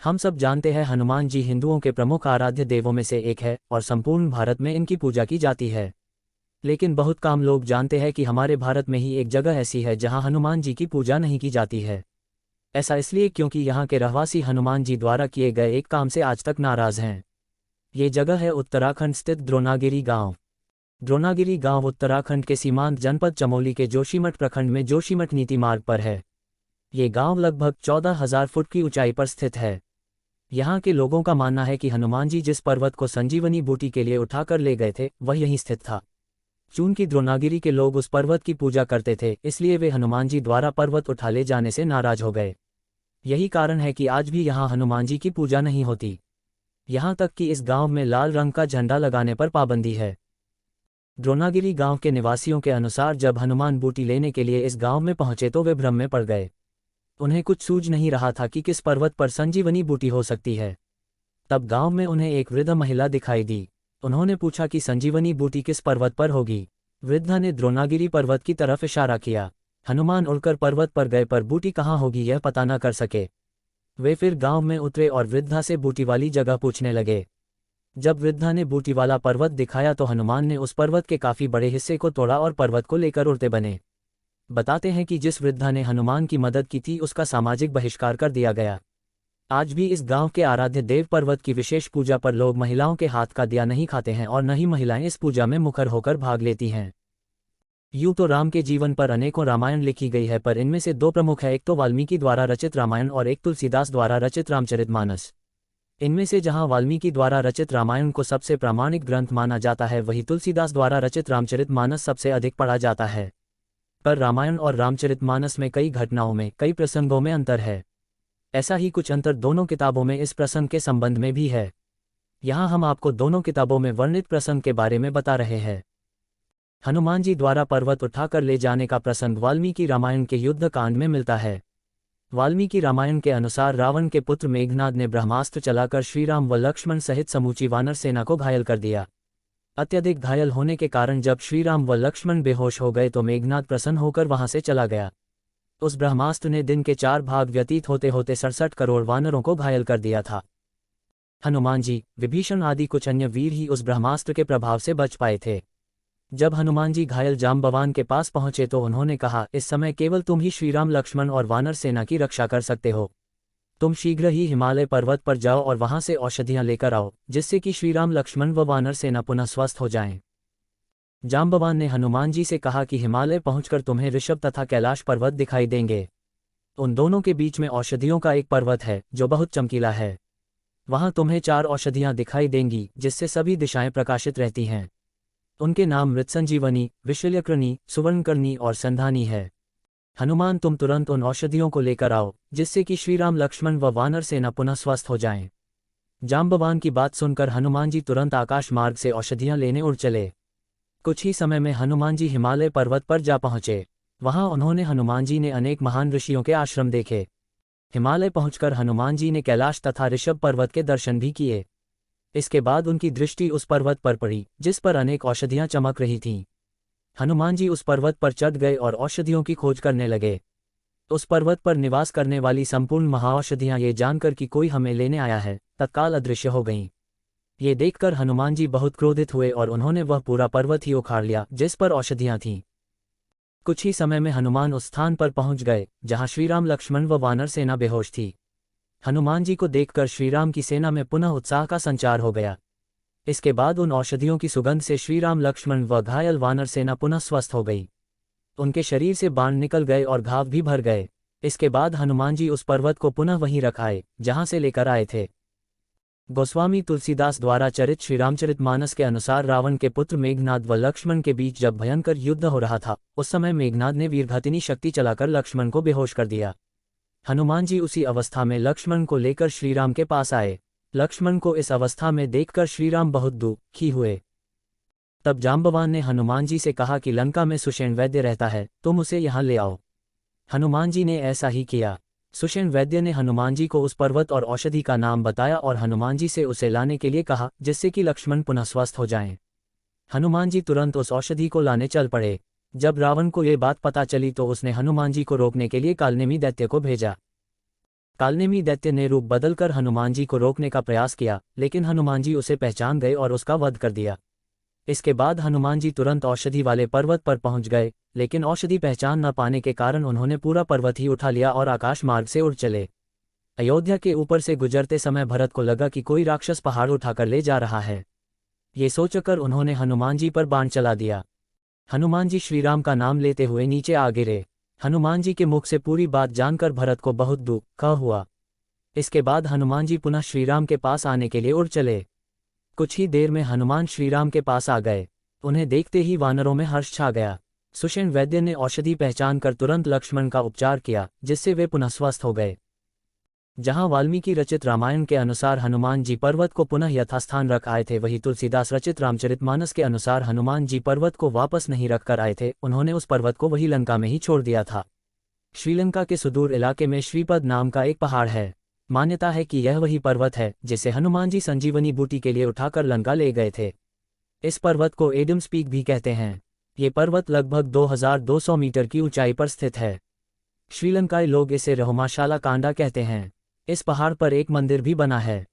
हम सब जानते हैं हनुमान जी हिंदुओं के प्रमुख आराध्य देवों में से एक है और संपूर्ण भारत में इनकी पूजा की जाती है। लेकिन बहुत कम लोग जानते हैं कि हमारे भारत में ही एक जगह ऐसी है जहां हनुमान जी की पूजा नहीं की जाती है। ऐसा इसलिए क्योंकि यहाँ के रहवासी हनुमान जी द्वारा किए गए एक काम से आज तक नाराज हैं। ये जगह है उत्तराखंड स्थित द्रोणागिरी गांव। द्रोणागिरी गांव उत्तराखंड के सीमांत जनपद चमोली के जोशीमठ प्रखंड में जोशीमठ नीति मार्ग पर है। ये गांव लगभग 14,000 फुट की ऊंचाई पर स्थित है। यहाँ के लोगों का मानना है कि हनुमान जी जिस पर्वत को संजीवनी बूटी के लिए उठाकर ले गए थे वह यहीं स्थित था। चूंकि द्रोणागिरी के लोग उस पर्वत की पूजा करते थे, इसलिए वे हनुमान जी द्वारा पर्वत उठा ले जाने से नाराज हो गए। यही कारण है कि आज भी यहाँ हनुमान जी की पूजा नहीं होती। यहाँ तक कि इस गांव में लाल रंग का झंडा लगाने पर पाबंदी है। द्रोणागिरी गांव के निवासियों के अनुसार जब हनुमान बूटी लेने के लिए इस गांव में पहुंचे तो वे भ्रम में पड़ गए। उन्हें कुछ सूझ नहीं रहा था कि किस पर्वत पर संजीवनी बूटी हो सकती है। तब गांव में उन्हें एक वृद्ध महिला दिखाई दी। उन्होंने पूछा कि संजीवनी बूटी किस पर्वत पर होगी। वृद्धा ने द्रोणागिरी पर्वत की तरफ इशारा किया। हनुमान उड़कर पर्वत पर गए पर बूटी कहाँ होगी यह पता न कर सके। वे फिर गांव में उतरे और वृद्धा से बूटी वाली जगह पूछने लगे। जब वृद्धा ने बूटी वाला पर्वत दिखाया तो हनुमान ने उस पर्वत के काफी बड़े हिस्से को तोड़ा और पर्वत को लेकर उड़ते बने। बताते हैं कि जिस वृद्धा ने हनुमान की मदद की थी उसका सामाजिक बहिष्कार कर दिया गया। आज भी इस गांव के आराध्य देव पर्वत की विशेष पूजा पर लोग महिलाओं के हाथ का दिया नहीं खाते हैं और न ही महिलाएं इस पूजा में मुखर होकर भाग लेती हैं। यूं तो राम के जीवन पर अनेकों रामायण लिखी गई है, पर इनमें से दो प्रमुख है, एक तो वाल्मीकि द्वारा रचित रामायण और एक तुलसीदास द्वारा रचित रामचरितमानस। इनमें से जहां वाल्मीकि द्वारा रचित रामायण को सबसे प्रामाणिक ग्रंथ माना जाता है, वहीं तुलसीदास द्वारा रचित रामचरितमानस सबसे अधिक पढ़ा जाता है। पर रामायण और रामचरितमानस में कई घटनाओं में, कई प्रसंगों में अंतर है। ऐसा ही कुछ अंतर दोनों किताबों में इस प्रसंग के संबंध में भी है। यहाँ हम आपको दोनों किताबों में वर्णित प्रसंग के बारे में बता रहे हैं। हनुमान जी द्वारा पर्वत उठाकर ले जाने का प्रसंग वाल्मीकि रामायण के युद्ध कांड में मिलता है। वाल्मीकि रामायण के अनुसार रावण के पुत्र मेघनाद ने ब्रह्मास्त्र चलाकर श्रीराम व लक्ष्मण सहित समूची वानर सेना को घायल कर दिया। अत्यधिक घायल होने के कारण जब श्रीराम व लक्ष्मण बेहोश हो गए तो मेघनाद प्रसन्न होकर वहां से चला गया। उस ब्रह्मास्त्र ने दिन के 4 भाग व्यतीत होते होते 67 करोड़ वानरों को घायल कर दिया था। हनुमान जी, विभीषण आदि कुछ अन्य वीर ही उस ब्रह्मास्त्र के प्रभाव से बच पाए थे। जब हनुमान जी घायल जाम्बवान के पास पहुंचे तो उन्होंने कहा, इस समय केवल तुम ही श्रीराम लक्ष्मण और वानर सेना की रक्षा कर सकते हो। तुम शीघ्र ही हिमालय पर्वत पर जाओ और वहां से औषधियां लेकर आओ, जिससे कि श्रीराम लक्ष्मण व वानर सेना पुनः स्वस्थ हो जाएं। जाम्बवान ने हनुमान जी से कहा कि हिमालय पहुंचकर तुम्हें ऋषभ तथा कैलाश पर्वत दिखाई देंगे। उन दोनों के बीच में औषधियों का एक पर्वत है जो बहुत चमकीला है। वहां तुम्हें 4 औषधियां दिखाई देंगी जिससे सभी दिशाएं प्रकाशित रहती हैं। उनके नाम मृतसंजीवनी, विशल्यकृणी, सुवर्णकर्णी और संधानी है। हनुमान, तुम तुरंत उन औषधियों को लेकर आओ जिससे कि श्रीराम लक्ष्मण व वानर सेना पुनः स्वस्थ हो जाएं। जाम्बवान की बात सुनकर हनुमान जी तुरंत आकाश मार्ग से औषधियां लेने उड़ चले। कुछ ही समय में हनुमान जी हिमालय पर्वत पर जा पहुंचे। वहां उन्होंने हनुमान जी ने अनेक महान ऋषियों के आश्रम देखे। हिमालय पहुंचकर हनुमान जी ने कैलाश तथा ऋषभ पर्वत के दर्शन भी किए। इसके बाद उनकी दृष्टि उस पर्वत पर पड़ी जिस पर अनेक औषधियां चमक रही थीं। हनुमान जी उस पर्वत पर चढ़ गए और औषधियों की खोज करने लगे। उस पर्वत पर निवास करने वाली संपूर्ण महाऔषधियां ये जानकर कि कोई हमें लेने आया है, तत्काल अदृश्य हो गईं। ये देखकर हनुमान जी बहुत क्रोधित हुए और उन्होंने वह पूरा पर्वत ही उखाड़ लिया जिस पर औषधियां थीं। कुछ ही समय में हनुमान उस स्थान पर पहुंच गए जहां श्रीराम लक्ष्मण व वानर सेना बेहोश थी। हनुमान जी को देखकर श्रीराम की सेना में पुनः उत्साह का संचार हो गया। इसके बाद उन औषधियों की सुगंध से श्रीराम लक्ष्मण व घायल वानर सेना पुनः स्वस्थ हो गई। उनके शरीर से बाण निकल गए और घाव भी भर गए। इसके बाद हनुमान जी उस पर्वत को पुनः वहीं रख आए जहां से लेकर आए थे। गोस्वामी तुलसीदास द्वारा चरित श्रीरामचरितमानस के अनुसार रावण के पुत्र मेघनाद व लक्ष्मण के बीच जब भयंकर युद्ध हो रहा था, उस समय मेघनाद ने वीरघातिनी शक्ति चलाकर लक्ष्मण को बेहोश कर दिया। हनुमान जी उसी अवस्था में लक्ष्मण को लेकर श्रीराम के पास आए। लक्ष्मण को इस अवस्था में देखकर श्रीराम बहुत दुखी हुए। तब जाम्बवान ने हनुमान जी से कहा कि लंका में सुषेण वैद्य रहता है, तुम उसे यहाँ ले आओ। हनुमान जी ने ऐसा ही किया। सुषेण वैद्य ने हनुमान जी को उस पर्वत और औषधि का नाम बताया और हनुमान जी से उसे लाने के लिए कहा जिससे कि लक्ष्मण पुनः स्वस्थ हो जाएं। हनुमान जी तुरंत उस औषधि को लाने चल पड़े। जब रावण को ये बात पता चली तो उसने हनुमान जी को रोकने के लिए कालनेमी दैत्य को भेजा। कालनेमी दैत्य ने रूप बदलकर हनुमान जी को रोकने का प्रयास किया, लेकिन हनुमान जी उसे पहचान गए और उसका वध कर दिया। इसके बाद हनुमान जी तुरंत औषधि वाले पर्वत पर पहुंच गए, लेकिन औषधि पहचान न पाने के कारण उन्होंने पूरा पर्वत ही उठा लिया और आकाश मार्ग से उड़ चले। अयोध्या के ऊपर से गुजरते समय भरत को लगा कि कोई राक्षस पहाड़ उठाकर ले जा रहा है। ये सोचकर उन्होंने हनुमान जी पर बाण चला दिया। हनुमान जी श्रीराम का नाम लेते हुए नीचे आ गिरे। हनुमान जी के मुख से पूरी बात जानकर भरत को बहुत दुख हुआ। इसके बाद हनुमान जी पुनः श्रीराम के पास आने के लिए उड़ चले। कुछ ही देर में हनुमान श्रीराम के पास आ गए। उन्हें देखते ही वानरों में हर्ष छा गया। सुषेण वैद्य ने औषधि पहचान कर तुरंत लक्ष्मण का उपचार किया, जिससे वे पुनः स्वस्थ हो गए। जहां वाल्मीकि रचित रामायण के अनुसार हनुमान जी पर्वत को पुनः यथास्थान रख आए थे, वहीं तुलसीदास रचित रामचरितमानस के अनुसार हनुमान जी पर्वत को वापस नहीं रखकर आए थे, उन्होंने उस पर्वत को वही लंका में ही छोड़ दिया था। श्रीलंका के सुदूर इलाके में श्रीपद नाम का एक पहाड़ है। मान्यता है कि यह वही पर्वत है जिसे हनुमान जी संजीवनी बूटी के लिए उठाकर लंका ले गए थे। इस पर्वत को एडम्स पीक भी कहते हैं। ये पर्वत लगभग 2200 मीटर की ऊंचाई पर स्थित है। श्रीलंकाई लोग इसे रहुमाशाला कांडा कहते हैं। इस पहाड़ पर एक मंदिर भी बना है।